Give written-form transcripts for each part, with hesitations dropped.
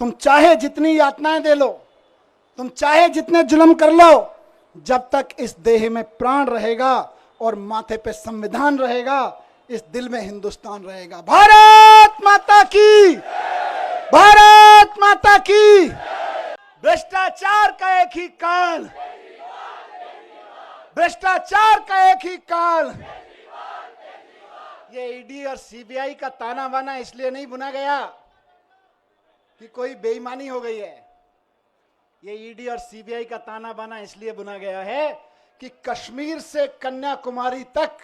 तुम चाहे जितनी यातनाएं दे लो, तुम चाहे जितने जुल्म कर लो, जब तक इस देह में प्राण रहेगा और माथे पे संविधान रहेगा, इस दिल में हिंदुस्तान रहेगा। भारत माता की, भारत माता की। भ्रष्टाचार का एक ही काल, भ्रष्टाचार का एक ही काल। ये ईडी और सीबीआई का ताना बाना इसलिए नहीं बुना गया कि कोई बेईमानी हो गई है। ये ईडी और सीबीआई का ताना बाना इसलिए बुना गया है कि कश्मीर से कन्याकुमारी तक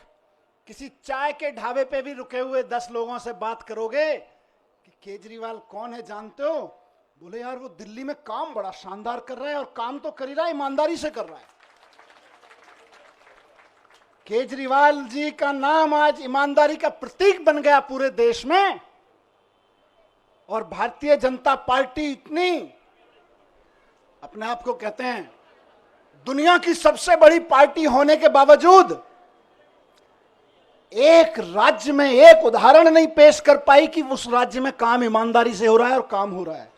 किसी चाय के ढाबे पे भी रुके हुए 10 लोगों से बात करोगे कि केजरीवाल कौन है जानते हो, बोले यार वो दिल्ली में काम बड़ा शानदार कर रहा है, और काम तो कर ही रहा है, ईमानदारी से कर रहा है। केजरीवाल जी का नाम आज ईमानदारी का प्रतीक बन गया पूरे देश में। और भारतीय जनता पार्टी इतनी अपने आप को कहते हैं दुनिया की सबसे बड़ी पार्टी होने के बावजूद एक राज्य में एक उदाहरण नहीं पेश कर पाई कि उस राज्य में काम ईमानदारी से हो रहा है और काम हो रहा है।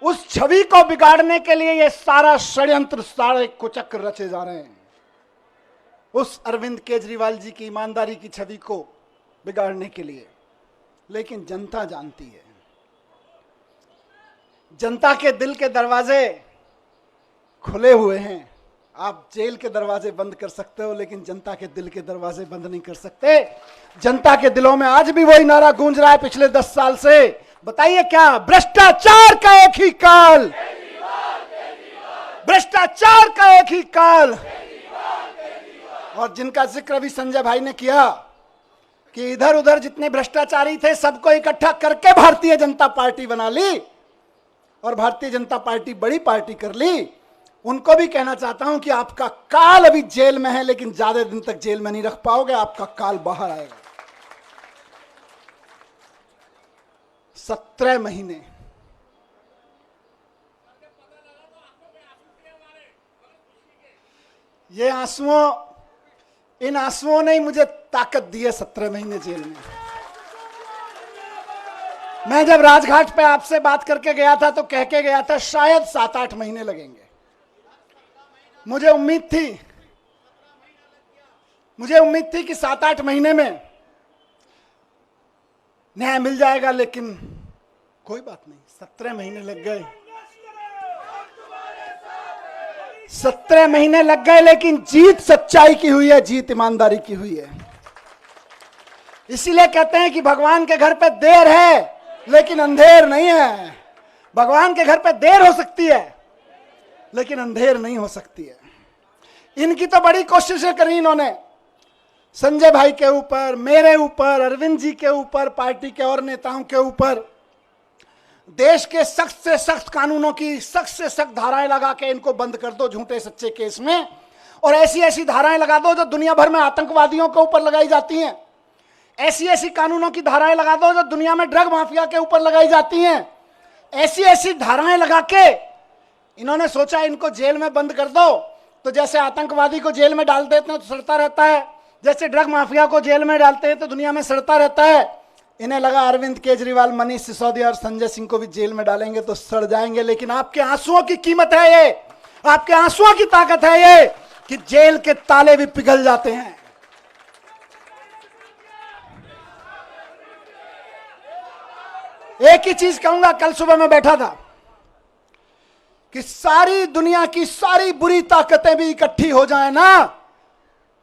उस छवि को बिगाड़ने के लिए ये सारा षड्यंत्र, सारे कुचक्र रचे जा रहे हैं, उस अरविंद केजरीवाल जी की ईमानदारी की छवि को बिगाड़ने के लिए। लेकिन जनता जानती है, जनता के दिल के दरवाजे खुले हुए हैं। आप जेल के दरवाजे बंद कर सकते हो, लेकिन जनता के दिल के दरवाजे बंद नहीं कर सकते। जनता के दिलों में आज भी वही नारा गूंज रहा है पिछले 10 साल से। बताइए क्या? भ्रष्टाचार का एक ही काल, भ्रष्टाचार का एक ही काल। और जिनका जिक्र अभी संजय भाई ने किया कि इधर उधर जितने भ्रष्टाचारी थे सबको इकट्ठा करके भारतीय जनता पार्टी बना ली और भारतीय जनता पार्टी बड़ी पार्टी कर ली, उनको भी कहना चाहता हूं कि आपका काल अभी जेल में है, लेकिन ज्यादा दिन तक जेल में नहीं रख पाओगे, आपका काल बाहर आएगा। 17 महीने ये आंसुओं, इन आंसुओं ने मुझे ताकत दी है 17 महीने जेल में। मैं जब राजघाट पे आपसे बात करके गया था तो कह के गया था शायद 7-8 महीने लगेंगे। मुझे उम्मीद थी कि 7-8 महीने में न्याय मिल जाएगा, लेकिन कोई बात नहीं, 17 महीने लग गए। 17 महीने लग गए, लेकिन जीत सच्चाई की हुई है, जीत ईमानदारी की हुई है। इसीलिए कहते हैं कि भगवान के घर पे देर है लेकिन अंधेर नहीं है। भगवान के घर पे देर हो सकती है लेकिन अंधेर नहीं हो सकती है। इनकी तो बड़ी कोशिशें करी इन्होंने, संजय भाई के ऊपर, मेरे ऊपर, अरविंद जी के ऊपर, पार्टी के और नेताओं के ऊपर। देश के सख्त से सख्त कानूनों की सख्त से सख्त धाराएं लगा के इनको बंद कर दो झूठे सच्चे केस में, और ऐसी ऐसी धाराएं लगा दो जो दुनिया भर में आतंकवादियों के ऊपर लगाई जाती हैं। ऐसी ऐसी कानूनों की धाराएं लगा दो जो दुनिया में ड्रग माफिया के ऊपर लगाई जाती हैं। ऐसी ऐसी धाराएं लगा के इन्होंने सोचा इनको जेल में बंद कर दो, तो जैसे आतंकवादी को जेल में डाल देते हैं तो सड़ता रहता है, जैसे ड्रग माफिया को जेल में डालते हैं तो दुनिया में सड़ता रहता है। इन्हें लगा अरविंद केजरीवाल, मनीष सिसोदिया और संजय सिंह को भी जेल में डालेंगे तो सड़ जाएंगे। लेकिन आपके आंसुओं की कीमत है ये, आपके आंसुओं की ताकत है ये कि जेल के ताले भी पिघल जाते हैं। एक ही चीज कहूंगा, कल सुबह मैं बैठा था कि सारी दुनिया की सारी बुरी ताकतें भी इकट्ठी हो जाए ना,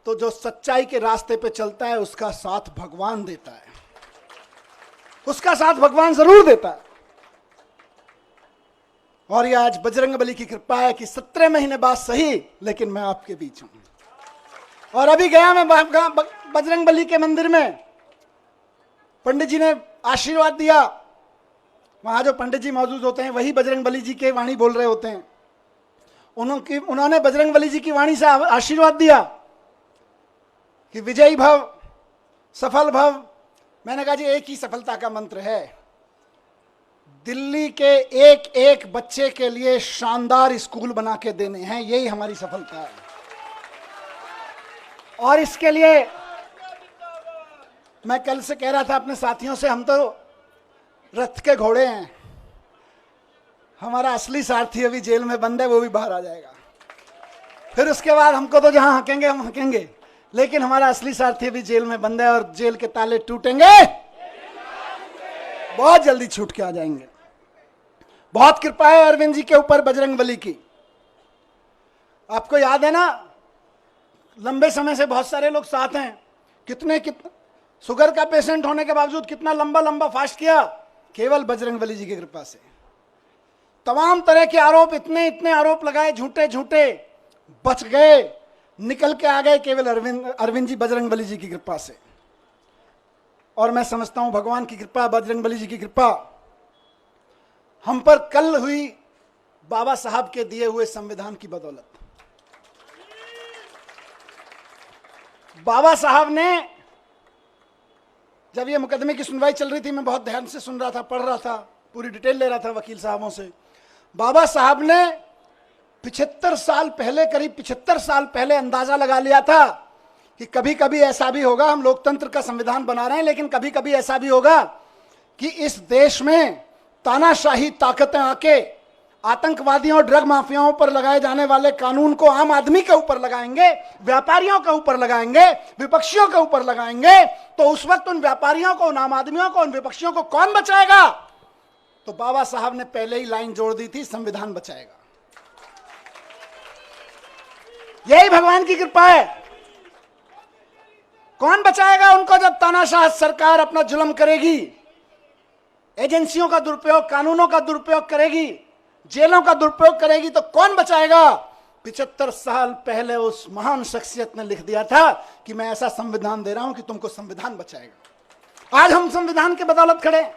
तो जो सच्चाई के रास्ते पे चलता है उसका साथ भगवान देता है, उसका साथ भगवान जरूर देता है। और ये आज बजरंगबली की कृपा है कि 17 महीने बाद सही, लेकिन मैं आपके बीच हूं। और अभी गया मैं बजरंगबली के मंदिर में, पंडित जी ने आशीर्वाद दिया। वहां जो पंडित जी मौजूद होते हैं वही बजरंगबली जी के वाणी बोल रहे होते हैं। उन्होंने बजरंगबली जी की वाणी से आशीर्वाद दिया कि विजयी भव, सफल भव। मैंने कहा जी एक ही सफलता का मंत्र है, दिल्ली के एक एक बच्चे के लिए शानदार स्कूल बना के देने हैं, यही हमारी सफलता है। और इसके लिए मैं कल से कह रहा था अपने साथियों से, हम तो रथ के घोड़े हैं, हमारा असली सारथी अभी जेल में बंद है, वो भी बाहर आ जाएगा। फिर उसके बाद हमको तो जहां हकेंगे हम हकेंगे, लेकिन हमारा असली सारथी अभी जेल में बंद है और जेल के ताले टूटेंगे, बहुत जल्दी छूट के आ जाएंगे। बहुत कृपा है अरविंद जी के ऊपर बजरंगबली की। आपको याद है ना, लंबे समय से बहुत सारे लोग साथ हैं, कितने शुगर का पेशेंट होने के बावजूद कितना लंबा लंबा फास्ट किया, केवल बजरंगबली जी की कृपा से। तमाम तरह के आरोप, इतने इतने आरोप लगाए झूठे झूठे, बच गए, निकल के आ गए केवल अरविंद जी बजरंगबली जी की कृपा से। और मैं समझता हूं भगवान की कृपा, बजरंगबली जी की कृपा हम पर कल हुई बाबा साहब के दिए हुए संविधान की बदौलत। बाबा साहब ने, जब ये मुकदमे की सुनवाई चल रही थी, मैं बहुत ध्यान से सुन रहा था, पढ़ रहा था, पूरी डिटेल ले रहा था वकील साहबों से। बाबा साहब ने 75 साल पहले, करीब 75 साल पहले अंदाजा लगा लिया था कि कभी कभी ऐसा भी होगा, हम लोकतंत्र का संविधान बना रहे हैं, लेकिन कभी कभी ऐसा भी होगा कि इस देश में तानाशाही ताकतें आके आतंकवादियों और ड्रग माफियाओं पर लगाए जाने वाले कानून को आम आदमी के ऊपर लगाएंगे, व्यापारियों के ऊपर लगाएंगे, विपक्षियों के ऊपर लगाएंगे। तो उस वक्त उन व्यापारियों को, उन आम आदमियों को, उन विपक्षियों को कौन बचाएगा? तो बाबा साहब ने पहले ही लाइन जोड़ दी थी, संविधान बचाएगा। यही भगवान की कृपा है। कौन बचाएगा उनको जब तानाशाह सरकार अपना जुल्म करेगी, एजेंसियों का दुरुपयोग, कानूनों का दुरुपयोग करेगी, जेलों का दुरुपयोग करेगी, तो कौन बचाएगा? 75 साल पहले उस महान शख्सियत ने लिख दिया था कि मैं ऐसा संविधान दे रहा हूं कि तुमको संविधान बचाएगा। आज हम संविधान की बदौलत खड़े,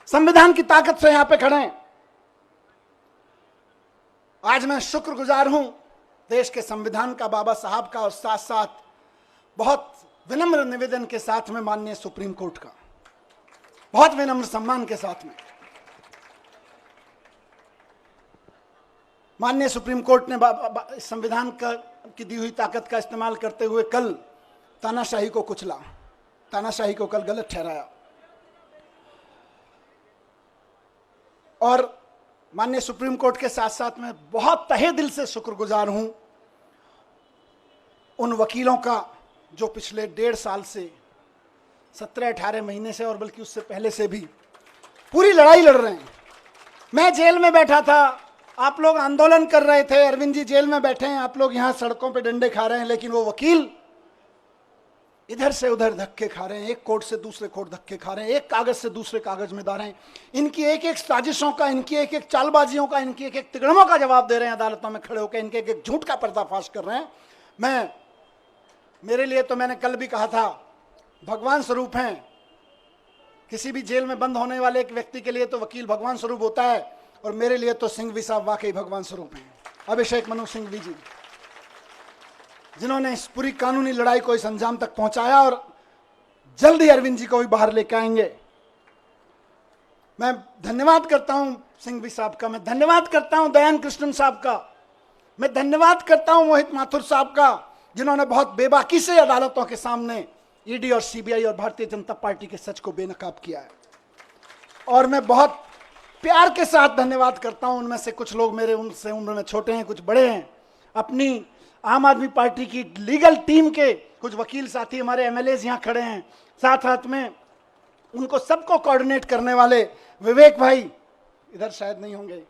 संविधान की ताकत से यहां पे खड़े हैं। आज मैं शुक्रगुजार हूं देश के संविधान का, बाबा साहब का, और साथ साथ बहुत विनम्र निवेदन के साथ में माननीय सुप्रीम कोर्ट का, बहुत विनम्र सम्मान के साथ में माननीय सुप्रीम कोर्ट ने संविधान की दी हुई ताकत का इस्तेमाल करते हुए कल तानाशाही को कुचला, तानाशाही को कल गलत ठहराया। और माननीय सुप्रीम कोर्ट के साथ साथ मैं बहुत तहे दिल से शुक्रगुजार हूं उन वकीलों का जो पिछले 1.5 साल से, 17-18 महीने से, और बल्कि उससे पहले से भी पूरी लड़ाई लड़ रहे हैं। मैं जेल में बैठा था, आप लोग आंदोलन कर रहे थे, अरविंद जी जेल में बैठे हैं, आप लोग यहां सड़कों पे डंडे खा रहे हैं, लेकिन वो वकील इधर से उधर धक्के खा रहे हैं, एक कोर्ट से दूसरे कोर्ट धक्के खा रहे हैं, एक कागज से दूसरे कागज में डाल रहे हैं। इनकी एक एक साजिशों का, इनकी एक एक चालबाजियों का, इनकी एक एक तिगड़मों का जवाब दे रहे हैं अदालतों में खड़े होकर, इनके एक एक झूठ का पर्दाफाश कर रहे हैं। मेरे लिए तो, मैंने कल भी कहा था, भगवान स्वरूप हैं। किसी भी जेल में बंद होने वाले एक व्यक्ति के लिए तो वकील भगवान स्वरूप होता है, और मेरे लिए तो सिंघवी साहब वाकई भगवान स्वरूप हैं। अभिषेक मनु सिंघवी जी, जिन्होंने इस पूरी कानूनी लड़ाई को इस अंजाम तक पहुंचाया, और जल्दी अरविंद जी को भी बाहर लेकर आएंगे। मैं धन्यवाद करता हूं सिंघवी साहब का, मैं धन्यवाद करता हूं दयान कृष्णन साहब का, मैं धन्यवाद करता हूं मोहित माथुर साहब का, जिन्होंने बहुत बेबाकी से अदालतों के सामने ईडी और सीबीआई और भारतीय जनता पार्टी के सच को बेनकाब किया है। और मैं बहुत प्यार के साथ धन्यवाद करता हूं, उनमें से कुछ लोग मेरे उनसे उम्र में छोटे हैं, कुछ बड़े हैं, अपनी आम आदमी पार्टी की लीगल टीम के कुछ वकील साथी, हमारे एमएलएज यहाँ खड़े हैं, साथ साथ में उनको सबको कोऑर्डिनेट करने वाले विवेक भाई, इधर शायद नहीं होंगे,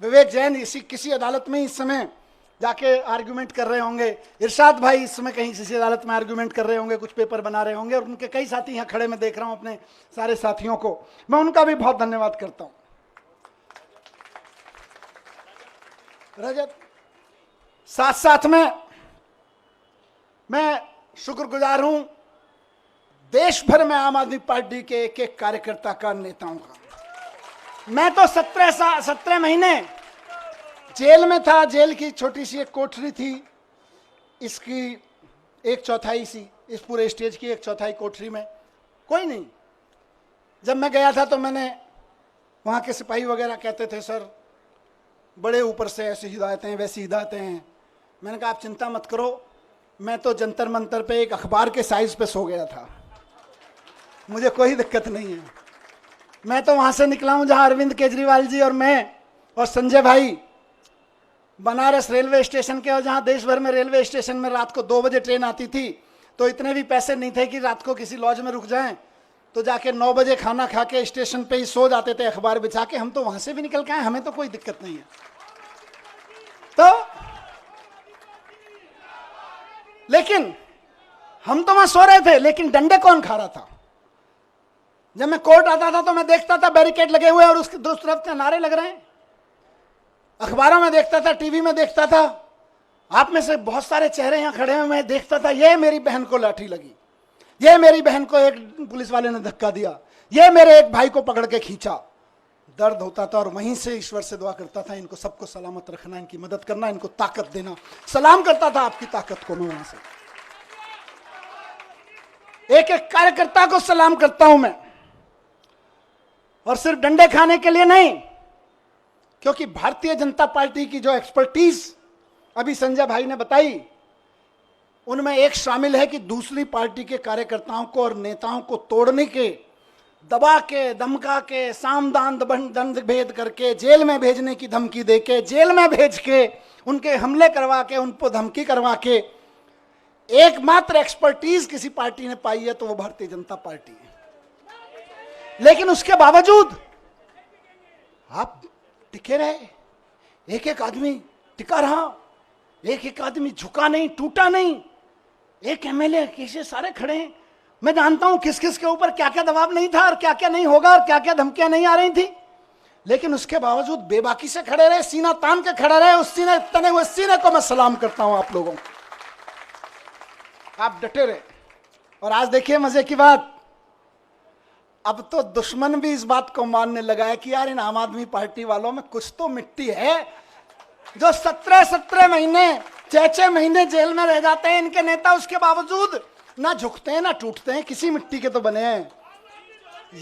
विवेक जैन किसी अदालत में इस समय जाके आर्ग्यूमेंट कर रहे होंगे, इरशाद भाई इस समय कहीं किसी अदालत में आर्ग्यूमेंट कर रहे होंगे, कुछ पेपर बना रहे होंगे, और उनके कई साथी यहाँ खड़े मैं देख रहा हूं, अपने सारे साथियों को मैं उनका भी बहुत धन्यवाद करता हूं। रजत, साथ साथ में मैं शुक्रगुजार हूं देश भर में आम आदमी पार्टी के एक एक कार्यकर्ता का, नेताओं का। मैं तो 17 महीने जेल में था, जेल की छोटी सी एक कोठरी थी, इसकी 1/4 सी, इस पूरे स्टेज की 1/4 कोठरी में कोई नहीं। जब मैं गया था तो मैंने, वहाँ के सिपाही वगैरह कहते थे, सर बड़े ऊपर से ऐसी हिदायतें हैं, वैसी हिदायतें हैं। मैंने कहा आप चिंता मत करो, मैं तो जंतर मंतर पे एक अखबार के साइज पे सो गया था, मुझे कोई दिक्कत नहीं है। मैं तो वहाँ से निकला हूँ जहाँ अरविंद केजरीवाल जी और मैं और संजय भाई बनारस रेलवे स्टेशन के, और जहां देश भर में रेलवे स्टेशन में रात को 2 बजे ट्रेन आती थी, तो इतने भी पैसे नहीं थे कि रात को किसी लॉज में रुक जाएं, तो जाके 9 बजे खाना खा के स्टेशन पे ही सो जाते थे अखबार बिछा के। हम तो वहां से भी निकल के आए, हमें तो कोई दिक्कत नहीं है। तो लेकिन हम तो वहां सो रहे थे, लेकिन डंडे कौन खा रहा था? जब मैं कोर्ट आता था तो मैं देखता था बैरिकेड लगे हुए और उसकी दूसरी तरफ से नारे लग रहे हैं। अखबारों में देखता था, टीवी में देखता था, आप में से बहुत सारे चेहरे यहां खड़े हैं, मैं देखता था ये मेरी बहन को लाठी लगी, ये मेरी बहन को एक पुलिस वाले ने धक्का दिया, ये मेरे एक भाई को पकड़ के खींचा। दर्द होता था और वहीं से ईश्वर से दुआ करता था, इनको सबको सलामत रखना, इनकी मदद करना, इनको ताकत देना। सलाम करता था आपकी ताकत को मैं वहां से, एक एक कार्यकर्ता को सलाम करता हूं मैं। और सिर्फ डंडे खाने के लिए नहीं, क्योंकि भारतीय जनता पार्टी की जो एक्सपर्टीज अभी संजय भाई ने बताई, उनमें एक शामिल है कि दूसरी पार्टी के कार्यकर्ताओं को और नेताओं को तोड़ने के, दबा के, धमका के, सामदान दंड भेद करके, जेल में भेजने की धमकी देके, जेल में भेज के, उनके हमले करवा के, उनको धमकी करवा के एकमात्र एक्सपर्टीज किसी पार्टी ने पाई है तो वो भारतीय जनता पार्टी है। लेकिन उसके बावजूद आप टिके रहे, एक एक आदमी टिका रहा, एक एक आदमी झुका नहीं, टूटा नहीं। एक एमएलए कैसे सारे खड़े हैं, मैं जानता हूं किस किस के ऊपर क्या क्या दबाव नहीं था और क्या क्या नहीं होगा और क्या क्या धमकियां नहीं आ रही थी, लेकिन उसके बावजूद बेबाकी से खड़े रहे, सीना तान के खड़े रहे। उस सीने, तने हुए सीने को मैं सलाम करता हूं आप लोगों को, आप डटे रहे। और आज देखिए मजे की बात, अब तो दुश्मन भी इस बात को मानने लगा है कि यार इन आम आदमी पार्टी वालों में कुछ तो मिट्टी है, जो 17 महीने, 6 महीने जेल में रह जाते हैं इनके नेता, उसके बावजूद ना झुकते हैं ना टूटते हैं, किसी मिट्टी के तो बने हैं।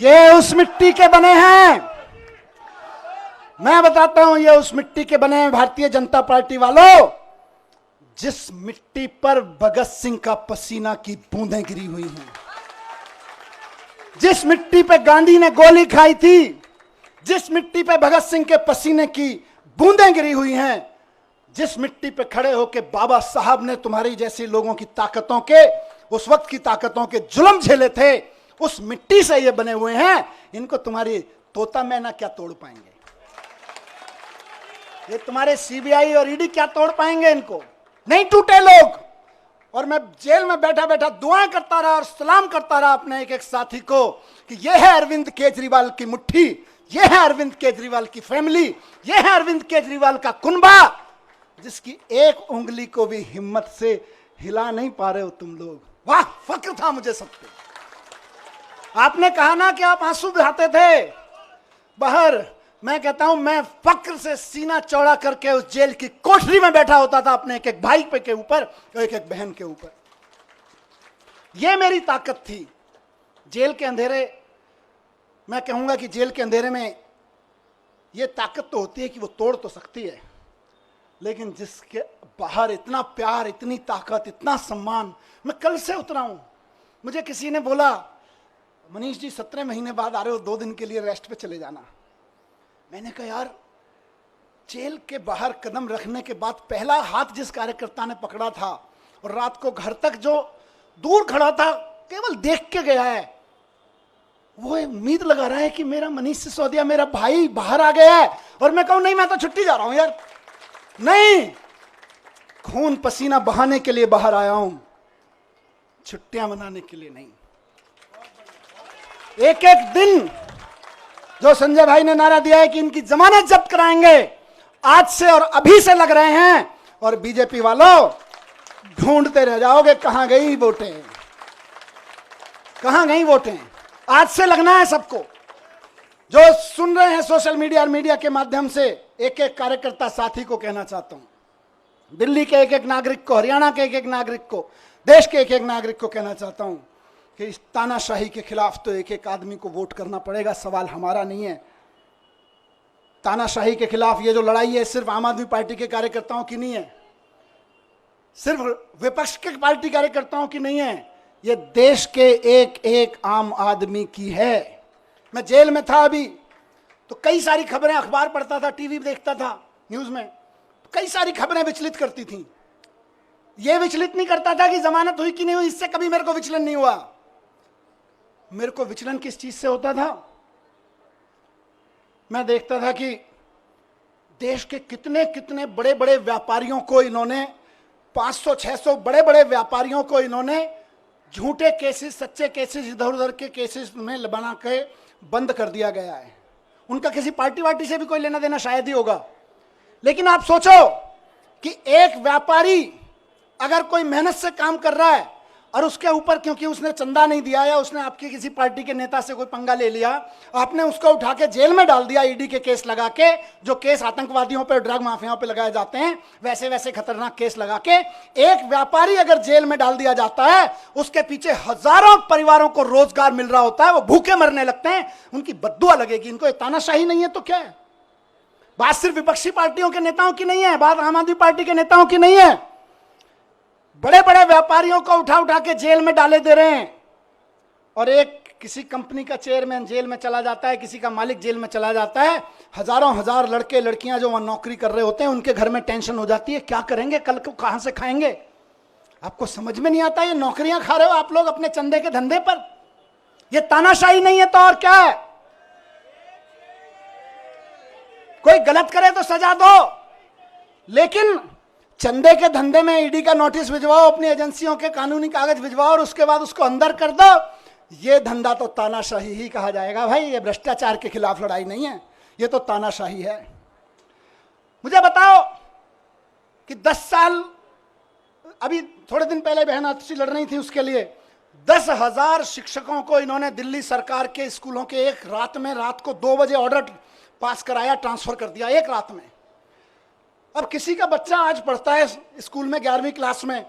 ये उस मिट्टी के बने हैं, मैं बताता हूं, ये उस मिट्टी के बने हैं भारतीय जनता पार्टी वालों, जिस मिट्टी पर भगत सिंह का पसीना की बूंदें गिरी हुई हैं, जिस मिट्टी पे गांधी ने गोली खाई थी, जिस मिट्टी पे भगत सिंह के पसीने की बूंदें गिरी हुई हैं, जिस मिट्टी पे खड़े होकर बाबा साहब ने तुम्हारी जैसी लोगों की ताकतों के, उस वक्त की ताकतों के जुल्म झेले थे, उस मिट्टी से ये बने हुए हैं। इनको तुम्हारी तोता मैना क्या तोड़ पाएंगे, ये तुम्हारे सीबीआई और ईडी क्या तोड़ पाएंगे, इनको नहीं टूटे लोग। और मैं जेल में बैठा बैठा दुआएं करता रहा और सलाम करता रहा अपने एक एक साथी को कि यह है अरविंद केजरीवाल की मुट्ठी, यह है अरविंद केजरीवाल की फैमिली, यह है अरविंद केजरीवाल का कुनबा, जिसकी एक उंगली को भी हिम्मत से हिला नहीं पा रहे हो तुम लोग। वाह, फक्र था मुझे सब पे। आपने कहा ना कि आप आंसू बहाते थे बाहर, मैं कहता हूं मैं फक्र से सीना चौड़ा करके उस जेल की कोठरी में बैठा होता था अपने एक एक भाई पे के ऊपर और एक एक बहन के ऊपर। यह मेरी ताकत थी। जेल के अंधेरे, मैं कहूंगा कि जेल के अंधेरे में यह ताकत तो होती है कि वो तोड़ तो सकती है, लेकिन जिसके बाहर इतना प्यार, इतनी ताकत, इतना सम्मान। मैं कल से उतरा हूं, मुझे किसी ने बोला मनीष जी 17 महीने बाद आ रहे हो, 2 दिन के लिए रेस्ट पे चले जाना। मैंने कहा यार, जेल के बाहर कदम रखने के बाद पहला हाथ जिस कार्यकर्ता ने पकड़ा था और रात को घर तक जो दूर खड़ा था केवल देख के गया है, वो उम्मीद लगा रहा है कि मेरा मनीष सिसोदिया, मेरा भाई बाहर आ गया है। और मैं कहूं नहीं, मैं तो छुट्टी जा रहा हूं यार, नहीं, खून पसीना बहाने के लिए बाहर आया हूं, छुट्टियां मनाने के लिए नहीं। एक एक दिन जो संजय भाई ने नारा दिया है कि इनकी जमानत जब्त कराएंगे, आज से और अभी से लग रहे हैं। और बीजेपी वालों ढूंढते रह जाओगे कहां गई वोटें, कहां गई वोटें। आज से लगना है सबको। जो सुन रहे हैं सोशल मीडिया और मीडिया के माध्यम से, एक एक कार्यकर्ता साथी को कहना चाहता हूं, दिल्ली के एक एक नागरिक को, हरियाणा के एक एक नागरिक को, देश के एक एक नागरिक को कहना चाहता हूं कि इस तानाशाही के खिलाफ तो एक एक आदमी को वोट करना पड़ेगा। सवाल हमारा नहीं है। तानाशाही के खिलाफ ये जो लड़ाई है सिर्फ आम आदमी पार्टी के कार्यकर्ताओं की नहीं है, सिर्फ विपक्ष के पार्टी कार्यकर्ताओं की नहीं है, ये देश के एक एक आम आदमी की है। मैं जेल में था अभी, तो कई सारी खबरें, अखबार पढ़ता था, टीवी देखता था, न्यूज में कई सारी खबरें विचलित करती थी। यह विचलित नहीं करता था कि जमानत हुई कि नहीं हुई, इससे कभी मेरे को विचलन नहीं हुआ। मेरे को विचलन किस चीज से होता था? मैं देखता था कि देश के कितने कितने बड़े बड़े व्यापारियों को इन्होंने, 500-600 बड़े बड़े व्यापारियों को इन्होंने झूठे केसेस, सच्चे केसेस, इधर उधर के केसेस में बना के बंद कर दिया गया है। उनका किसी पार्टी वार्टी से भी कोई लेना देना शायद ही होगा। लेकिन आप सोचो कि एक व्यापारी अगर कोई मेहनत से काम कर रहा है और उसके ऊपर क्योंकि उसने चंदा नहीं दिया या उसने आपकी किसी पार्टी के नेता से कोई पंगा ले लिया, आपने उसको उठा के जेल में डाल दिया, ईडी के केस लगा के, जो केस आतंकवादियों पर, ड्रग माफियाओं पर लगाए जाते हैं, वैसे वैसे खतरनाक केस लगा के एक व्यापारी अगर जेल में डाल दिया जाता है, उसके पीछे हजारों परिवारों को रोजगार मिल रहा होता है, वो भूखे मरने लगते हैं, उनकी बद्दुआ लगेगी। इनको तानाशाही नहीं है तो क्या है? बात सिर्फ विपक्षी पार्टियों के नेताओं की नहीं है, बात आम आदमी पार्टी के नेताओं की नहीं है। बड़े बड़े व्यापारियों को उठा उठा के जेल में डाले दे रहे हैं। और एक किसी कंपनी का चेयरमैन जेल में चला जाता है, किसी का मालिक जेल में चला जाता है, हजारों हजार लड़के लड़कियां जो वहां नौकरी कर रहे होते हैं, उनके घर में टेंशन हो जाती है, क्या करेंगे, कल को कहां से खाएंगे? आपको समझ में नहीं आता, ये नौकरियां खा रहे हो आप लोग अपने चंदे के धंधे पर। ये तानाशाही नहीं है तो और क्या है? कोई गलत करे तो सजा दो, लेकिन चंदे के धंधे में ईडी का नोटिस भिजवाओ, अपनी एजेंसियों के कानूनी कागज भिजवाओ और उसके बाद उसको अंदर कर दो, ये धंधा तो तानाशाही ही कहा जाएगा भाई। ये भ्रष्टाचार के खिलाफ लड़ाई नहीं है, ये तो तानाशाही है। मुझे बताओ कि 10 साल, अभी थोड़े दिन पहले बहन आतिशी लड़ रही थी उसके लिए, 10,000 शिक्षकों को इन्होंने दिल्ली सरकार के स्कूलों के एक रात में, रात को 2 बजे ऑर्डर पास कराया, ट्रांसफर कर दिया एक रात में। अब किसी का बच्चा आज पढ़ता है स्कूल में 11वीं क्लास में,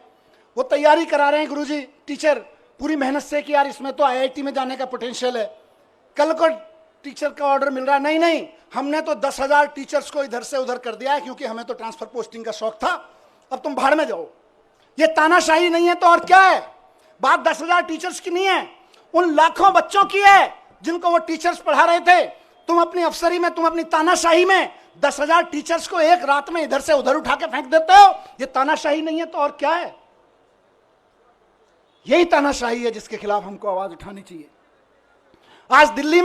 वो तैयारी करा रहे हैं गुरुजी, टीचर पूरी मेहनत से कि यार इसमें तो आईआईटी में जाने का पोटेंशियल है। कल को टीचर का ऑर्डर मिल रहा है, नहीं नहीं हमने तो 10,000 टीचर्स को इधर से उधर कर दिया है क्योंकि हमें तो ट्रांसफर पोस्टिंग का शौक था, अब तुम भाड़ में जाओ। ये तानाशाही नहीं है तो और क्या है? बात 10,000 टीचर्स की नहीं है, उन लाखों बच्चों की है जिनको वो टीचर्स पढ़ा रहे थे। तुम अपनी अफसरी में, तुम अपनी तानाशाही में 10,000 टीचर्स को एक रात में इधर से उधर उठा के फेंक देते हो। ये तानाशाही नहीं है तो और क्या है? यही तानाशाही है जिसके खिलाफ हमको आवाज उठानी चाहिए। आज दिल्ली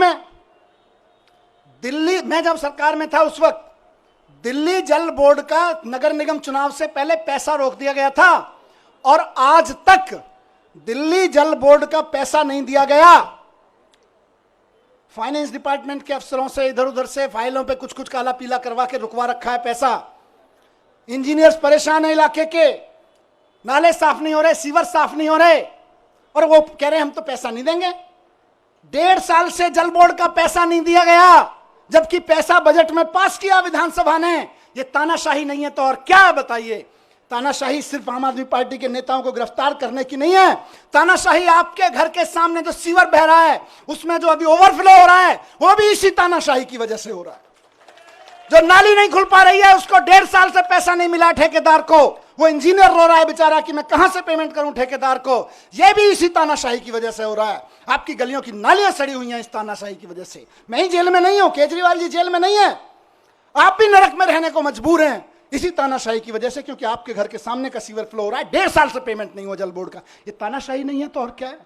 में जब सरकार में था उस वक्त दिल्ली जल बोर्ड का नगर निगम चुनाव से पहले पैसा रोक दिया गया था और आज तक दिल्ली जल बोर्ड का पैसा नहीं दिया गया। फाइनेंस डिपार्टमेंट के अफसरों से इधर उधर से फाइलों पे कुछ कुछ काला पीला करवा के रुकवा रखा है पैसा। इंजीनियर्स परेशान है, इलाके के नाले साफ नहीं हो रहे, सीवर साफ नहीं हो रहे, और वो कह रहे हैं हम तो पैसा नहीं देंगे। 1.5 साल से जल बोर्ड का पैसा नहीं दिया गया, जबकि पैसा बजट में पास किया विधानसभा ने। ये तानाशाही नहीं है तो और क्या है बताइए? तानाशाही सिर्फ आम आदमी पार्टी के नेताओं को गिरफ्तार करने की नहीं है। तानाशाही आपके घर के सामने जो सीवर बह रहा है, उसमें जो अभी ओवरफ्लो हो रहा है, वो भी इसी तानाशाही की वजह से हो रहा है। जो नाली नहीं खुल पा रही है, उसको 1.5 साल से पैसा नहीं मिला ठेकेदार को, वो इंजीनियर रो रहा है बेचारा कि मैं कहां से पेमेंट करूं ठेकेदार को। यह भी इसी तानाशाही की वजह से हो रहा है। आपकी गलियों की नालियां सड़ी हुई हैं इस तानाशाही की वजह से। मैं ही जेल में नहीं हूं, केजरीवाल जी जेल में नहीं है, आप भी नरक में रहने को मजबूर हैं इसी तानाशाही की वजह से, क्योंकि आपके घर के सामने का सीवर फ्लो हो रहा है, 1.5 साल से पेमेंट नहीं हुआ जल बोर्ड का। ये तानाशाही नहीं है तो और क्या है?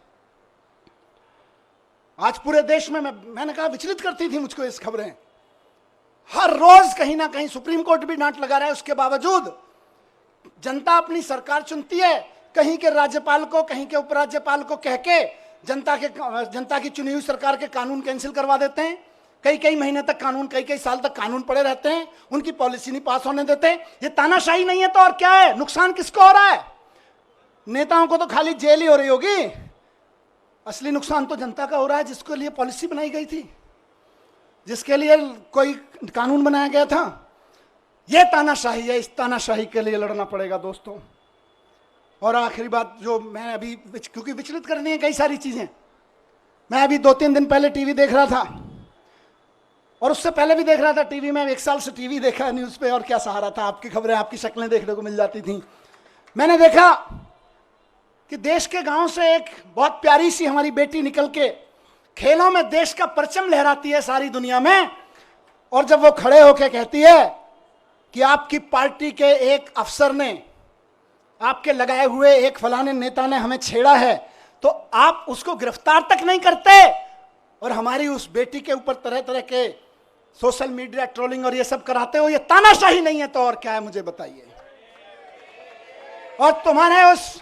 आज पूरे देश में मैंने कहा विचलित करती थी मुझको इस खबरें। हर रोज कहीं ना कहीं सुप्रीम कोर्ट भी डांट लगा रहा है, उसके बावजूद जनता अपनी सरकार चुनती है, कहीं के राज्यपाल को, कहीं के उपराज्यपाल को कह के जनता की चुनी हुई सरकार के कानून कैंसिल करवा देते हैं। कई महीने तक कानून, कई साल तक कानून पड़े रहते हैं, उनकी पॉलिसी नहीं पास होने देते। ये तानाशाही नहीं है तो और क्या है? नुकसान किसको हो रहा है? नेताओं को तो खाली जेल ही हो रही होगी, असली नुकसान तो जनता का हो रहा है, जिसके लिए पॉलिसी बनाई गई थी, जिसके लिए कोई कानून बनाया गया था। यह तानाशाही है, इस तानाशाही के लिए लड़ना पड़ेगा दोस्तों। और आखिरी बात जो मैं अभी, क्योंकि विचलित करनी है कई सारी चीजें, मैं अभी 2-3 दिन पहले टीवी देख रहा था, और उससे पहले भी देख रहा था टीवी में। 1 साल से टीवी देखा न्यूज पे, और क्या सहारा था, आपकी खबरें, आपकी शक्लें देखने को मिल जाती थी। मैंने देखा कि देश के गांव से एक बहुत प्यारी सी हमारी बेटी निकल के खेलों में देश का परचम लहराती है सारी दुनिया में, और जब वो खड़े होकर कहती है कि आपकी पार्टी के एक अफसर ने, आपके लगाए हुए एक फलाने नेता ने हमें छेड़ा है, तो आप उसको गिरफ्तार तक नहीं करते और हमारी उस बेटी के ऊपर तरह तरह के सोशल मीडिया ट्रोलिंग और ये सब कराते हो, ये तानाशाही नहीं है तो और क्या है मुझे बताइए। और तुम्हारे उस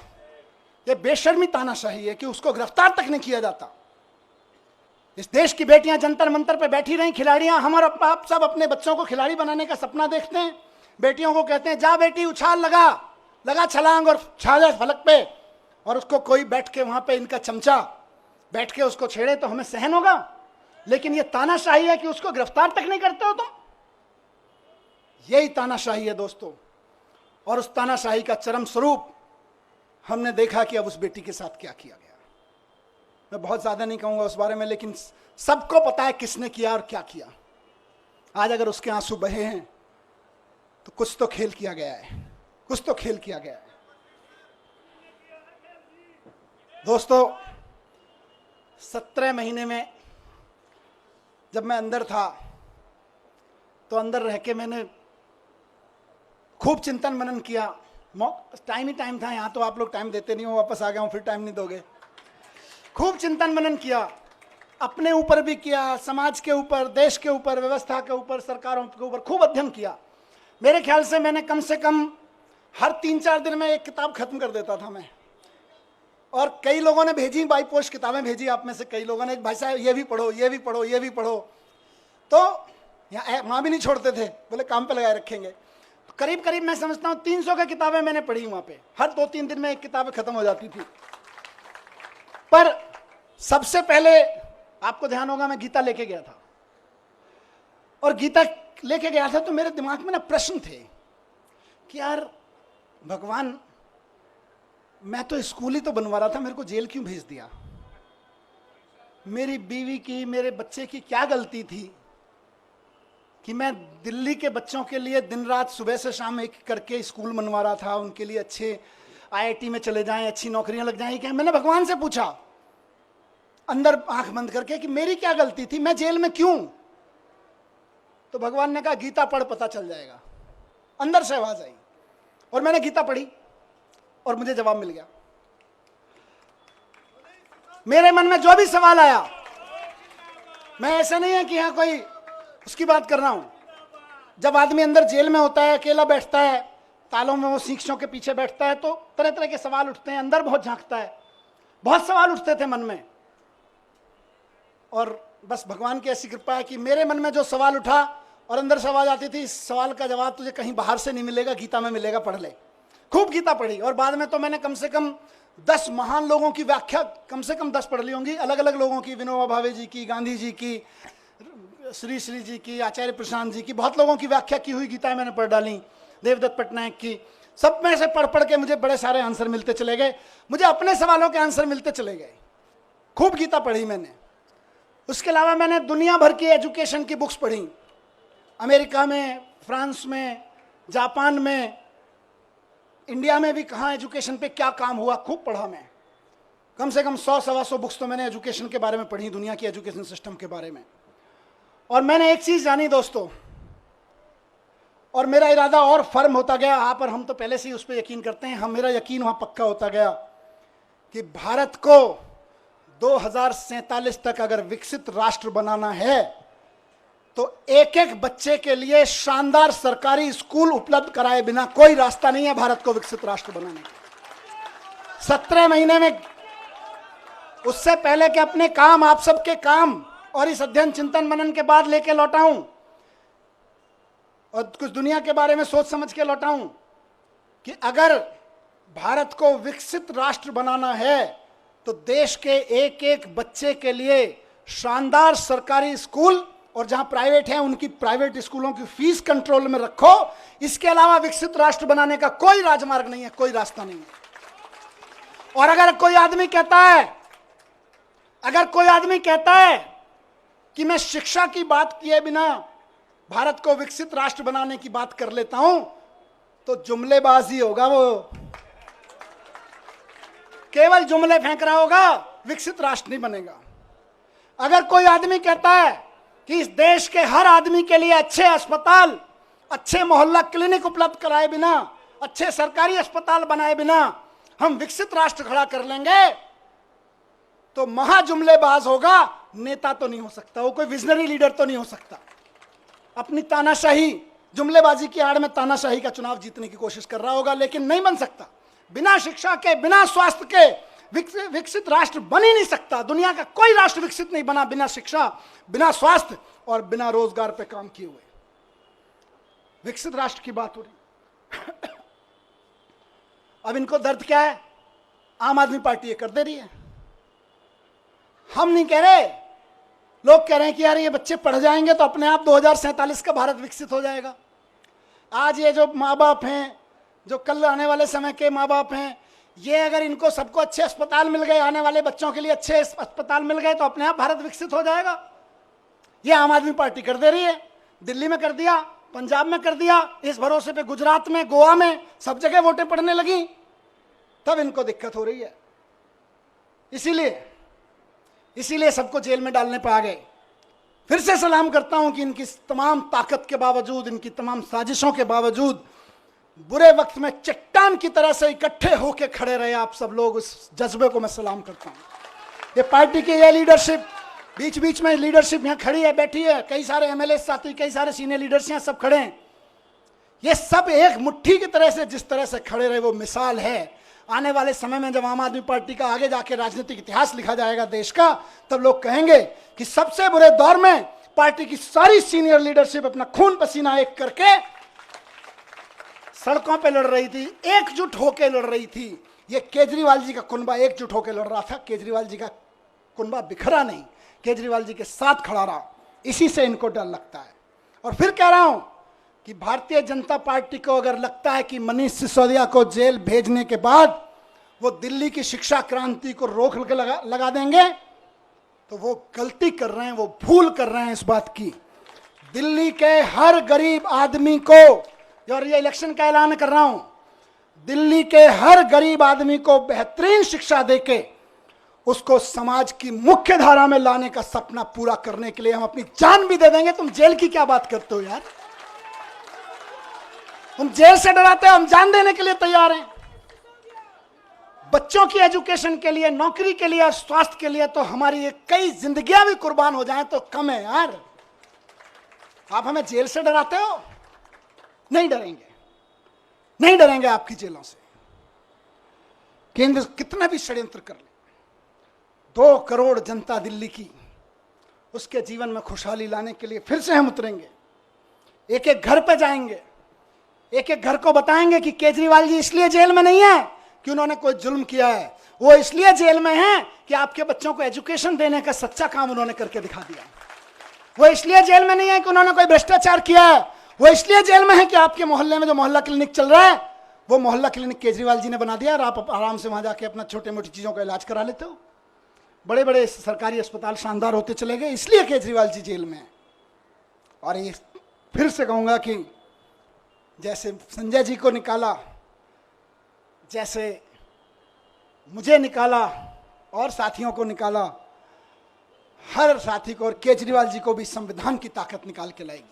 ये बेशर्मी तानाशाही है कि उसको गिरफ्तार तक नहीं किया जाता। इस देश की बेटियां जंतर मंतर पे बैठी रही, खिलाड़ियां, हम और आप सब अपने बच्चों को खिलाड़ी बनाने का सपना देखते हैं। बेटियों को कहते हैं जा बेटी उछाल, लगा छलांग और छा जा फलक पे, और उसको कोई बैठ के वहां पे इनका चमचा बैठ के उसको छेड़े तो हमें सहन होगा। लेकिन ये तानाशाही है कि उसको गिरफ्तार तक नहीं करते हो तुम। यही तानाशाही है दोस्तों। और उस तानाशाही का चरम स्वरूप हमने देखा कि अब उस बेटी के साथ क्या किया गया। मैं बहुत ज्यादा नहीं कहूंगा उस बारे में, लेकिन सबको पता है किसने किया और क्या किया। आज अगर उसके आंसू बहे हैं तो कुछ तो खेल किया गया है, कुछ तो खेल किया गया है। दोस्तों 17 महीने में जब मैं अंदर था तो अंदर रह के मैंने खूब चिंतन मनन किया। टाइम ही टाइम था, यहाँ तो आप लोग टाइम देते नहीं हो, वापस आ गया हूँ फिर टाइम नहीं दोगे। खूब चिंतन मनन किया, अपने ऊपर भी किया, समाज के ऊपर, देश के ऊपर, व्यवस्था के ऊपर, सरकारों के ऊपर खूब अध्ययन किया। मेरे ख्याल से मैंने कम से कम हर 3-4 दिन में एक किताब खत्म कर देता था मैं। और कई लोगों ने भेजी, बाई पोस्ट किताबें भेजी आप में से कई लोगों ने, भाई साहब ये भी पढ़ो, ये भी पढ़ो, ये भी पढ़ो। तो यहाँ वहाँ भी नहीं छोड़ते थे, बोले काम पे लगाए रखेंगे। तो करीब करीब मैं समझता हूँ 300 की किताबें मैंने पढ़ी वहाँ पे। हर 2-3 दिन में एक किताब खत्म हो जाती थी। पर सबसे पहले आपको ध्यान होगा मैं गीता लेके गया था। और गीता लेके गया था तो मेरे दिमाग में ना प्रश्न थे कि यार भगवान, मैं तो स्कूल ही तो बनवा रहा था, मेरे को जेल क्यों भेज दिया? मेरी बीवी की, मेरे बच्चे की क्या गलती थी कि मैं दिल्ली के बच्चों के लिए दिन रात सुबह से शाम एक करके स्कूल बनवा रहा था, उनके लिए अच्छे आईआईटी में चले जाएं, अच्छी नौकरियां लग जाएं। क्या मैंने भगवान से पूछा अंदर आंख बंद करके कि मेरी क्या गलती थी, मैं जेल में क्यों? तो भगवान ने कहा गीता पढ़, पता चल जाएगा। अंदर से आवाज आई और मैंने गीता पढ़ी और मुझे जवाब मिल गया। मेरे मन में जो भी सवाल आया, मैं ऐसा नहीं है कि यहां कोई उसकी बात कर रहा हूं। जब आदमी अंदर जेल में होता है, अकेला बैठता है, तालों में वो शीशों के पीछे बैठता है, तो तरह तरह के सवाल उठते हैं, अंदर बहुत झांकता है। बहुत सवाल उठते थे मन में, और बस भगवान की ऐसी कृपा है कि मेरे मन में जो सवाल उठा और अंदर से आवाज आती थी, इस सवाल का जवाब तुझे कहीं बाहर से नहीं मिलेगा, गीता में मिलेगा, पढ़ ले। खूब गीता पढ़ी। और बाद में तो मैंने कम से कम 10 महान लोगों की व्याख्या, कम से कम 10 पढ़ ली होंगी, अलग अलग लोगों की, विनोबा भावे जी की, गांधी जी की, श्री श्री जी की, आचार्य प्रशांत जी की, बहुत लोगों की व्याख्या की हुई गीता मैंने पढ़ डाली, देवदत्त पटनायक की। सब में से पढ़ पढ़ के मुझे बड़े सारे आंसर मिलते चले गए, मुझे अपने सवालों के आंसर मिलते चले गए। खूब गीता पढ़ी मैंने। उसके अलावा मैंने दुनिया भर की एजुकेशन की बुक्स पढ़ी, अमेरिका में, फ्रांस में, जापान में, इंडिया में भी कहाँ एजुकेशन पे क्या काम हुआ, खूब पढ़ा मैं। कम से कम 100-125 बुक्स तो मैंने एजुकेशन के बारे में पढ़ी, दुनिया की एजुकेशन सिस्टम के बारे में। और मैंने एक चीज जानी दोस्तों, और मेरा इरादा और फर्म होता गया, आप और हम तो पहले से ही उस पर यकीन करते हैं, मेरा यकीन वहां पक्का होता गया कि भारत को 2047 तक अगर विकसित राष्ट्र बनाना है तो एक एक बच्चे के लिए शानदार सरकारी स्कूल उपलब्ध कराए बिना कोई रास्ता नहीं है भारत को विकसित राष्ट्र बनाने का। 17 महीने में, उससे पहले कि अपने काम, आप सबके काम और इस अध्ययन चिंतन मनन के बाद लेके लौटा हूं और कुछ दुनिया के बारे में सोच समझ के लौटा हूं कि अगर भारत को विकसित राष्ट्र बनाना है तो देश के एक एक बच्चे के लिए शानदार सरकारी स्कूल, और जहां प्राइवेट है उनकी प्राइवेट स्कूलों की फीस कंट्रोल में रखो। इसके अलावा विकसित राष्ट्र बनाने का कोई राजमार्ग नहीं है, कोई रास्ता नहीं है। और अगर कोई आदमी कहता है कि मैं शिक्षा की बात किए बिना भारत को विकसित राष्ट्र बनाने की बात कर लेता हूं, तो जुमलेबाजी होगा, वो केवल जुमले फेंक रहा होगा, विकसित राष्ट्र नहीं बनेगा। अगर कोई आदमी कहता है कि इस देश के हर आदमी के लिए अच्छे अस्पताल, अच्छे मोहल्ला क्लिनिक उपलब्ध कराए बिना, अच्छे सरकारी अस्पताल बनाए बिना हम विकसित राष्ट्र खड़ा कर लेंगे तो महाजुमलेबाज होगा, नेता तो नहीं हो सकता, वो कोई विजनरी लीडर तो नहीं हो सकता। अपनी तानाशाही, जुमलेबाजी की आड़ में तानाशाही का चुनाव जीतने की कोशिश कर रहा होगा, लेकिन नहीं बन सकता। बिना शिक्षा के, बिना स्वास्थ्य के विकसित राष्ट्र बन ही नहीं सकता। दुनिया का कोई राष्ट्र विकसित नहीं बना बिना शिक्षा, बिना स्वास्थ्य और बिना रोजगार पे काम किए हुए। विकसित राष्ट्र की बात हो रही। अब इनको दर्द क्या है? आम आदमी पार्टी ये कर दे रही है। हम नहीं कह रहे, लोग कह रहे हैं कि यार ये बच्चे पढ़ जाएंगे तो अपने आप 2047 का भारत विकसित हो जाएगा। आज ये जो माँ बाप हैं, जो कल आने वाले समय के माँ बाप हैं, ये अगर इनको सबको अच्छे अस्पताल मिल गए, आने वाले बच्चों के लिए अच्छे अस्पताल मिल गए तो अपने आप भारत विकसित हो जाएगा। ये आम आदमी पार्टी कर दे रही है। दिल्ली में कर दिया, पंजाब में कर दिया, इस भरोसे पे गुजरात में, गोवा में, सब जगह वोटें पड़ने लगी, तब इनको दिक्कत हो रही है। इसीलिए सबको जेल में डालने पर आ गए। फिर से सलाम करता हूं कि इनकी तमाम ताकत के बावजूद, इनकी तमाम साजिशों के बावजूद, बुरे वक्त में चट्टान की तरह से इकट्ठे होकर खड़े रहे आप सब लोग, उस जज्बे को मैं सलाम करता हूं। ये पार्टी की ये लीडरशिप, बीच बीच में लीडरशिप यहाँ खड़ी है, बैठी है, कई सारे एमएलए साथी, कई सारे सीनियर लीडर्स यहाँ सब खड़े हैं। ये सब एक मुट्ठी की तरह से जिस तरह से खड़े रहे वो मिसाल है। आने वाले समय में जब आम आदमी पार्टी का आगे जाके राजनीतिक इतिहास लिखा जाएगा देश का, तब लोग कहेंगे कि सबसे बुरे दौर में पार्टी की सारी सीनियर लीडरशिप अपना खून पसीना एक करके सड़कों पे लड़ रही थी, एकजुट होकर लड़ रही थी। ये केजरीवाल जी का कुनबा एकजुट होकर लड़ रहा था। केजरीवाल जी का कुनबा बिखरा नहीं, केजरीवाल जी के साथ खड़ा रहा। इसी से इनको डर लगता है। और फिर कह रहा हूं कि भारतीय जनता पार्टी को अगर लगता है कि मनीष सिसोदिया को जेल भेजने के बाद वो दिल्ली की शिक्षा क्रांति को रोक लगा देंगे, तो वो गलती कर रहे हैं, वो भूल कर रहे हैं इस बात की। दिल्ली के हर गरीब आदमी को, और ये इलेक्शन का ऐलान कर रहा हूं, दिल्ली के हर गरीब आदमी को बेहतरीन शिक्षा देके उसको समाज की मुख्य धारा में लाने का सपना पूरा करने के लिए हम अपनी जान भी दे देंगे। तुम जेल की क्या बात करते हो यार? तुम जेल से डराते हो, हम जान देने के लिए तैयार हैं। बच्चों की एजुकेशन के लिए, नौकरी के लिए और स्वास्थ्य के लिए तो हमारी कई जिंदगियां भी कुर्बान हो जाएं तो कम है यार। आप हमें जेल से डराते हो? नहीं डरेंगे, नहीं डरेंगे आपकी जेलों से। केंद्र कितना भी षड्यंत्र कर ले, 2 करोड़ जनता दिल्ली की, उसके जीवन में खुशहाली लाने के लिए फिर से हम उतरेंगे। एक एक घर पे जाएंगे, एक एक घर को बताएंगे कि केजरीवाल जी इसलिए जेल में नहीं है कि उन्होंने कोई जुल्म किया है, वो इसलिए जेल में है कि आपके बच्चों को एजुकेशन देने का सच्चा काम उन्होंने करके दिखा दिया। वो इसलिए जेल में नहीं है कि उन्होंने कोई भ्रष्टाचार किया है, वो इसलिए जेल में है कि आपके मोहल्ले में जो मोहल्ला क्लिनिक चल रहा है वो मोहल्ला क्लिनिक केजरीवाल जी ने बना दिया और आप आराम से वहां जाके अपना छोटे मोटी चीजों का इलाज करा लेते हो। बड़े बड़े सरकारी अस्पताल शानदार होते चले गए, इसलिए केजरीवाल जी जेल में है। और ये फिर से कहूंगा कि जैसे संजय जी को निकाला, जैसे मुझे निकाला और साथियों को निकाला, हर साथी को और केजरीवाल जी को भी संविधान की ताकत निकाल के लाएगी।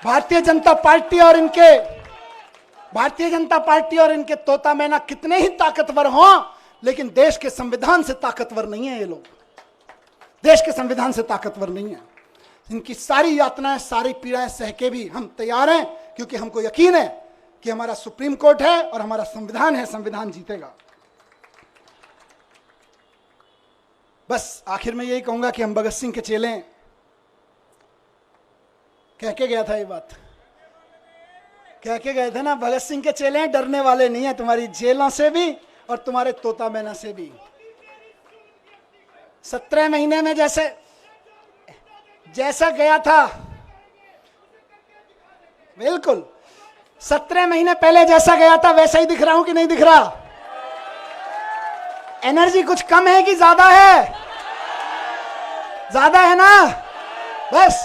भारतीय जनता पार्टी और इनके तोता मैना कितने ही ताकतवर हों, लेकिन देश के संविधान से ताकतवर नहीं है। ये लोग देश के संविधान से ताकतवर नहीं है। इनकी सारी यातनाएं, सारी पीड़ाएं सह के भी हम तैयार हैं, क्योंकि हमको यकीन है कि हमारा सुप्रीम कोर्ट है और हमारा संविधान है, संविधान जीतेगा। बस आखिर में यही कहूंगा कि हम भगत सिंह के चेले हैं। कह के गया था ये बात, कह के गए थे ना, भगत सिंह के चेले हैं, डरने वाले नहीं है तुम्हारी जेलों से भी और तुम्हारे तोता मैना से भी। 17 महीने में जैसा गया था, बिल्कुल 17 महीने पहले जैसा गया था वैसा ही दिख रहा हूं कि नहीं दिख रहा? एनर्जी कुछ कम है कि ज्यादा है? ज्यादा है ना? बस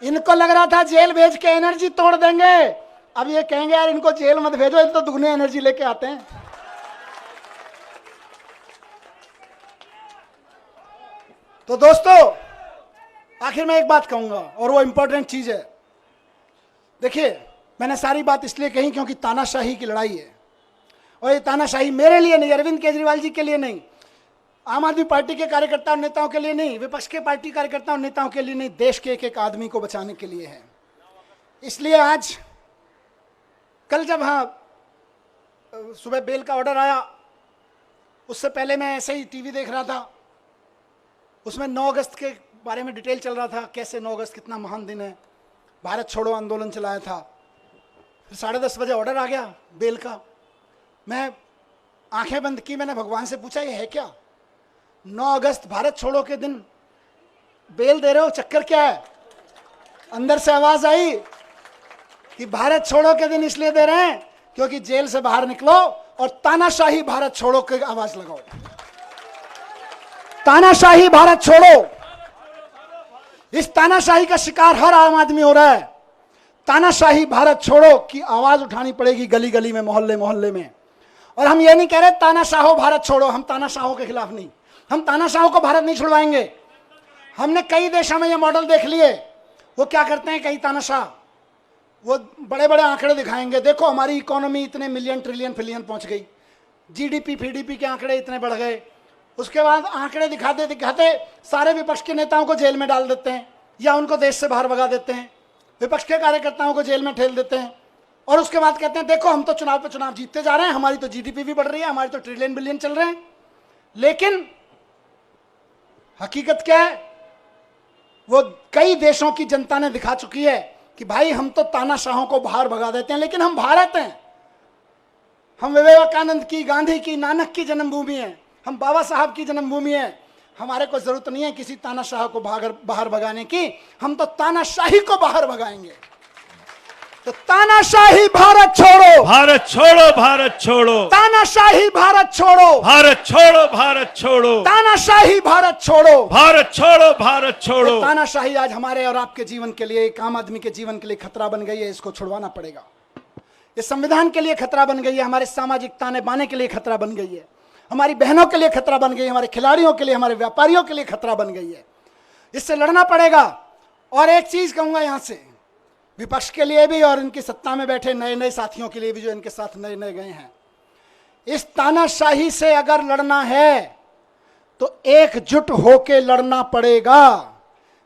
इनको लग रहा था जेल भेज के एनर्जी तोड़ देंगे, अब ये कहेंगे यार इनको जेल मत भेजो, ये तो दुगनी एनर्जी लेके आते हैं। तो दोस्तों, आखिर में एक बात कहूंगा और वो इंपॉर्टेंट चीज है। देखिए, मैंने सारी बात इसलिए कही क्योंकि तानाशाही की लड़ाई है, और ये तानाशाही मेरे लिए नहीं, अरविंद केजरीवाल जी के लिए नहीं, आम आदमी पार्टी के कार्यकर्ता और नेताओं के लिए नहीं, विपक्ष के पार्टी कार्यकर्ता और नेताओं के लिए नहीं, देश के एक एक आदमी को बचाने के लिए है। इसलिए आज कल जब सुबह बेल का ऑर्डर आया, उससे पहले मैं ऐसे ही टीवी देख रहा था, उसमें 9 अगस्त के बारे में डिटेल चल रहा था, कैसे 9 अगस्त कितना महान दिन है, भारत छोड़ो आंदोलन चलाया था। फिर 10:30 बजे ऑर्डर आ गया बेल का। मैं आंखें बंद की, मैंने भगवान से पूछा ये है क्या? 9 अगस्त भारत छोड़ो के दिन बेल दे रहे हो, चक्कर क्या है? अंदर से आवाज आई कि भारत छोड़ो के दिन इसलिए दे रहे हैं क्योंकि जेल से बाहर निकलो और तानाशाही भारत छोड़ो की आवाज लगाओ। तानाशाही भारत छोड़ो। इस तानाशाही का शिकार हर आम आदमी हो रहा है। तानाशाही भारत छोड़ो की आवाज उठानी पड़ेगी गली गली में, मोहल्ले मोहल्ले में। और हम ये नहीं कह रहे तानाशाहो भारत छोड़ो, हम तानाशाहों के खिलाफ नहीं, हम तानाशाहों को भारत नहीं छुड़वाएंगे। हमने कई देशों में ये मॉडल देख लिए। वो क्या करते हैं कई तानाशाह, वो बड़े बड़े आंकड़े दिखाएंगे, देखो हमारी इकोनॉमी इतने मिलियन ट्रिलियन फिलियन पहुंच गई, जीडीपी फीडीपी के आंकड़े इतने बढ़ गए। उसके बाद आंकड़े दिखाते दिखाते सारे विपक्ष के नेताओं को जेल में डाल देते हैं या उनको देश से बाहर भगा देते हैं, विपक्ष के कार्यकर्ताओं को जेल में ठेल देते हैं। और उसके बाद कहते हैं देखो हम तो चुनाव पे चुनाव जीतते जा रहे हैं, हमारी तो जीडीपी भी बढ़ रही है, हमारी तो ट्रिलियन बिलियन चल रहे हैं। लेकिन हकीकत क्या है? वो कई देशों की जनता ने दिखा चुकी है कि भाई हम तो तानाशाहों को बाहर भगा देते हैं, लेकिन हम भारत हैं, हम विवेकानंद की, गांधी की, नानक की जन्मभूमि है, हम बाबा साहब की जन्मभूमि है। हमारे को जरूरत नहीं है किसी तानाशाह को बाहर भगाने की, हम तो तानाशाही को बाहर भगाएंगे। तो तानाशाही भारत छोड़ो, भारत छोड़ो, भारत छोड़ो, तानाशाही भारत छोड़ो, भारत छोड़ो, भारत छोड़ो, तानाशाही भारत छोड़ो, भारत छोड़ो, भारत छोड़ो। तानाशाही आज हमारे और आपके जीवन के लिए, एक आम आदमी के जीवन के लिए खतरा बन गई है, इसको छुड़वाना पड़ेगा। ये संविधान के लिए खतरा बन गई है, हमारे सामाजिक ताने बाने के लिए खतरा बन गई है, हमारी बहनों के लिए खतरा बन गई है, हमारे खिलाड़ियों के लिए, हमारे व्यापारियों के लिए खतरा बन गई है। इससे लड़ना पड़ेगा। और एक चीज कहूंगा यहां से, विपक्ष के लिए भी और इनकी सत्ता में बैठे नए नए साथियों के लिए भी जो इनके साथ नए नए गए हैं, इस तानाशाही से अगर लड़ना है तो एकजुट होकर लड़ना पड़ेगा।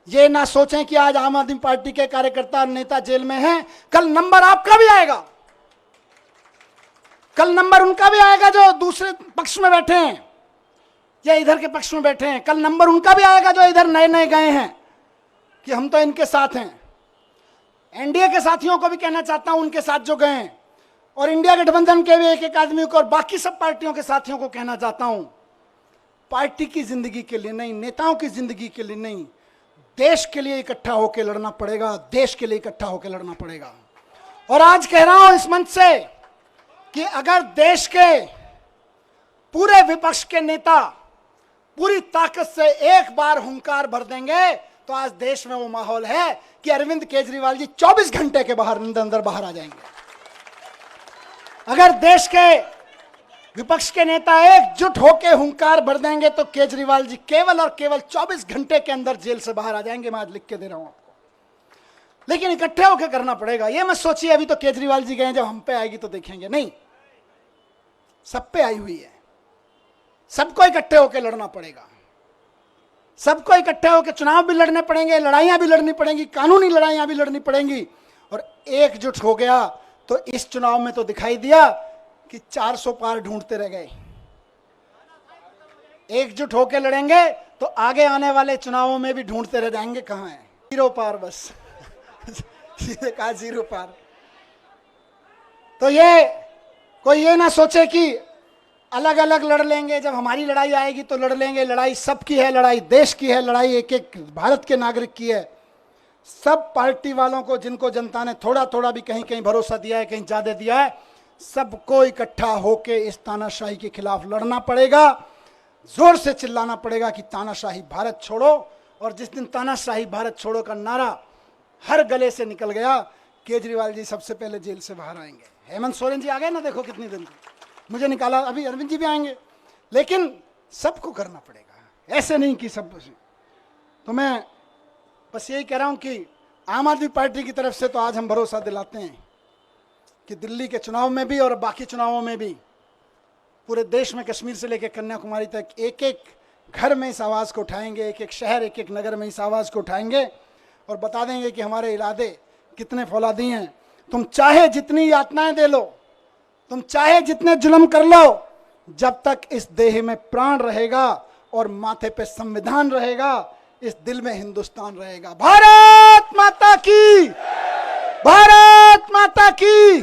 ये ना सोचें कि आज आम आदमी पार्टी के कार्यकर्ता और नेता जेल में हैं, कल नंबर आपका भी आएगा, कल नंबर उनका भी आएगा जो दूसरे पक्ष में बैठे हैं या इधर के पक्ष में बैठे हैं, कल नंबर उनका भी आएगा जो इधर नए नए गए हैं कि हम तो इनके साथ हैं। एनडीए के साथियों को भी कहना चाहता हूं, उनके साथ जो गए हैं, और इंडिया गठबंधन के भी एक एक आदमी को और बाकी सब पार्टियों के साथियों को कहना चाहता हूं, पार्टी की जिंदगी के लिए नहीं, नेताओं की जिंदगी के लिए नहीं, देश के लिए इकट्ठा होकर लड़ना पड़ेगा, देश के लिए इकट्ठा होकर लड़ना पड़ेगा। और आज कह रहा हूं इस मंच से कि अगर देश के पूरे विपक्ष के नेता पूरी ताकत से एक बार हुंकार भर देंगे तो आज देश में वो माहौल है कि अरविंद केजरीवाल जी 24 घंटे के अंदर बाहर आ जाएंगे। अगर देश के विपक्ष के नेता एकजुट होकर हुंकार भर देंगे तो केजरीवाल जी केवल और केवल 24 घंटे के अंदर जेल से बाहर आ जाएंगे। मैं आज लिख के दे रहा हूं आपको, लेकिन इकट्ठे होकर करना पड़ेगा। ये मत सोचिए अभी तो केजरीवाल जी गए, जब हम पे आएगी तो देखेंगे, नहीं, सब पे आई हुई है। सबको इकट्ठे होकर लड़ना पड़ेगा, सबको इकट्ठे होकर चुनाव भी लड़ने पड़ेंगे, लड़ाइयां भी लड़नी पड़ेंगी, कानूनी लड़ाइयां भी लड़नी पड़ेंगी। और एकजुट हो गया तो इस चुनाव में तो दिखाई दिया कि 400 पार ढूंढते रह गए। एकजुट होकर लड़ेंगे तो आगे आने वाले चुनावों में भी ढूंढते रह जाएंगे कहां है 0 पार, बस सीधे कहा 0 पार। तो ये कोई ये ना सोचे कि अलग अलग लड़ लेंगे, जब हमारी लड़ाई आएगी तो लड़ लेंगे। लड़ाई सबकी है, लड़ाई देश की है, लड़ाई एक एक भारत के नागरिक की है। सब पार्टी वालों को, जिनको जनता ने थोड़ा थोड़ा भी कहीं कहीं भरोसा दिया है, कहीं ज्यादा दिया है, सबको इकट्ठा होकर इस तानाशाही के खिलाफ लड़ना पड़ेगा, जोर से चिल्लाना पड़ेगा कि तानाशाही भारत छोड़ो। और जिस दिन तानाशाही भारत छोड़ो का नारा हर गले से निकल गया, केजरीवाल जी सबसे पहले जेल से बाहर आएंगे। हेमंत सोरेन जी आ गए ना, देखो कितनी दिन मुझे निकाला, अभी अरविंद जी भी आएंगे, लेकिन सबको करना पड़ेगा, ऐसे नहीं कि सब। तो मैं बस यही कह रहा हूं कि आम आदमी पार्टी की तरफ से तो आज हम भरोसा दिलाते हैं कि दिल्ली के चुनाव में भी और बाकी चुनावों में भी पूरे देश में कश्मीर से लेकर कन्याकुमारी तक एक एक घर में इस आवाज़ को उठाएंगे, एक एक शहर, एक एक नगर में इस आवाज़ को उठाएंगे और बता देंगे कि हमारे इरादे कितने फौलादी हैं। तुम चाहे जितनी यातनाएं दे लो, तुम चाहे जितने जुल्म कर लो, जब तक इस देह में प्राण रहेगा और माथे पे संविधान रहेगा, इस दिल में हिंदुस्तान रहेगा। भारत माता की, भारत माता की।